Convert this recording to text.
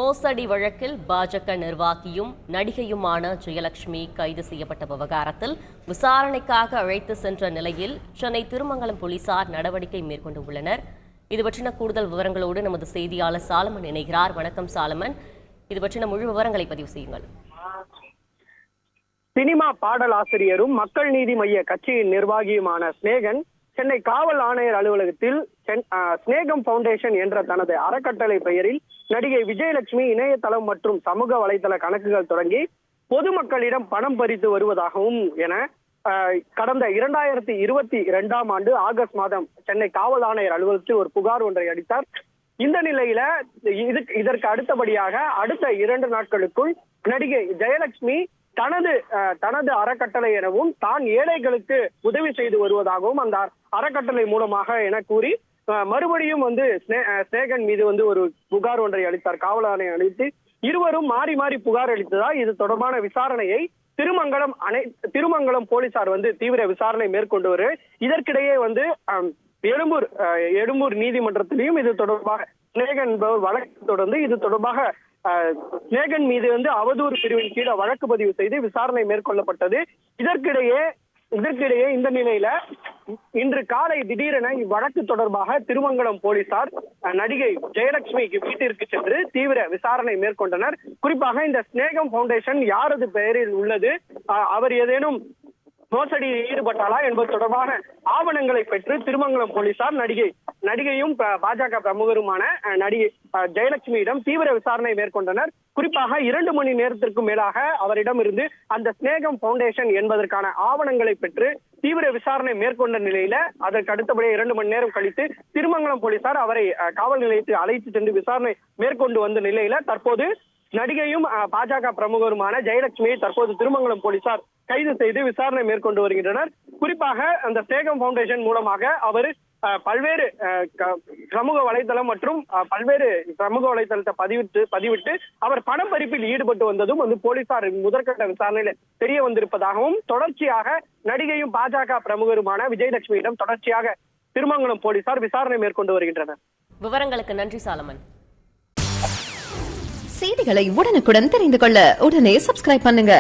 மோசடி வழக்கில் பாஜக நிர்வாகியும் நடிகையுமான ஜெயலட்சுமி கைது செய்யப்பட்ட விவகாரத்தில் விசாரணைக்காக அழைத்து சென்ற நிலையில் சென்னை திருமங்கலம் போலீசார் நடவடிக்கை மேற்கொண்டுள்ளனர். இது பற்றின கூடுதல் விவரங்களோடு நமது செய்தியாளர் சாலமன் இணைகிறார். வணக்கம் சாலமன், இது பற்றின முழு விவரங்களை பதிவு செய்யுங்கள். சினிமா பாடல் ஆசிரியரும் மக்கள் நீதி மைய கட்சியின் நிர்வாகியுமான ஸ்நேகன் சென்னை காவல் ஆணையர் அலுவலகத்தில் ஸ்நேகம் பவுண்டேஷன் என்ற தனது அறக்கட்டளை பெயரில் நடிகை விஜயலட்சுமி இணையதளம் மற்றும் சமூக வலைதள கணக்குகள் தொடங்கி பொதுமக்களிடம் பணம் பறித்து வருவதாகவும் என கடந்த 2022ஆம் ஆண்டு ஆகஸ்ட் மாதம் சென்னை காவல் ஆணையர் அலுவலகத்தில் ஒரு புகார் ஒன்றை அளித்தார். இந்த நிலையில இதற்கு அடுத்தபடியாக அடுத்த 2 நாட்களுக்குள் நடிகை ஜெயலட்சுமி தனது அறக்கட்டளை எனவும் தான் ஏழைகளுக்கு உதவி செய்து வருவதாகவும் அந்த அறக்கட்டளை மூலமாக என கூறி மறுபடியும் ஸ்நேகன் மீது ஒரு புகார் ஒன்றை அளித்தார். காவல் ஆணையம் அளித்து இருவரும் மாறி மாறி புகார் அளித்ததால் இது தொடர்பான விசாரணையை திருமங்கலம் போலீசார் தீவிர விசாரணை மேற்கொண்டு வரு. இதற்கிடையே எழும்பூர் நீதிமன்றத்திலையும் இது தொடர்பாக ஸ்நேகன் என்பவர் வழக்கு தொடர்ந்து இது தொடர்பாக ஸ்நேகன் மீது அவதூறு பிரிவின் கீழே வழக்கு பதிவு செய்து விசாரணை மேற்கொள்ளப்பட்டது. இதற்கிடையே இந்த நிலையில இன்று காலை திடீரென இவ்வழக்கு தொடர்பாக திருமங்கலம் போலீசார் நடிகை ஜெயலட்சுமிக்கு வீட்டிற்கு சென்று தீவிர விசாரணை மேற்கொண்டனர். குறிப்பாக இந்த ஸ்நேகம் பவுண்டேஷன் யாரது பெயரில் உள்ளது, அவர் ஏதேனும் மோசடியில் ஈடுபட்டாளா என்பது தொடர்பான ஆவணங்களை பெற்று திருமங்கலம் போலீசார் நடிகையும் பாஜக பிரமுகருமான நடிகை ஜெயலட்சுமியிடம் தீவிர விசாரணை மேற்கொண்டனர். குறிப்பாக 2 மணி நேரத்திற்கும் மேலாக அவரிடம் இருந்து அந்த ஸ்நேகம் பவுண்டேஷன் என்பதற்கான ஆவணங்களை பெற்று தீவிர விசாரணை மேற்கொண்ட நிலையில அதற்கு அடுத்தபடியே 2 மணி நேரம் கழித்து திருமங்கலம் போலீசார் அவரை காவல் நிலையத்தில் அழைத்து சென்று விசாரணை மேற்கொண்டு வந்த நிலையில தற்போது நடிகையும் பாஜக பிரமுகருமான ஜெயலட்சுமியை தற்போது திருமங்கலம் போலீசார் கைது செய்து விசாரணை மேற்கொண்டு வருகின்றனர். குறிப்பாக அந்த ஸ்நேகம் பவுண்டேஷன் மூலமாக அவர் பல்வேறு சமூக வலைதளம் மற்றும் பல்வேறு சமூக வலைதளத்தை பதிவிட்டு அவர் பணப்பறிப்பில் ஈடுபட்டு வந்ததும் போலீசார் முதற்கட்ட விசாரணையில தெரிய வந்திருப்பதாகவும் தொடர்ச்சியாக நடிகையும் பாஜக பிரமுகருமான விஜயலட்சுமியிடம் தொடர்ச்சியாக திருமங்கலம் போலீசார் விசாரணை மேற்கொண்டு வருகின்றனர். விவரங்களுக்கு நன்றி சாலமன். செய்திகளை உடனுக்குடன் தெரிந்து கொள்ள உடனே சப்ஸ்கிரைப் பண்ணுங்க.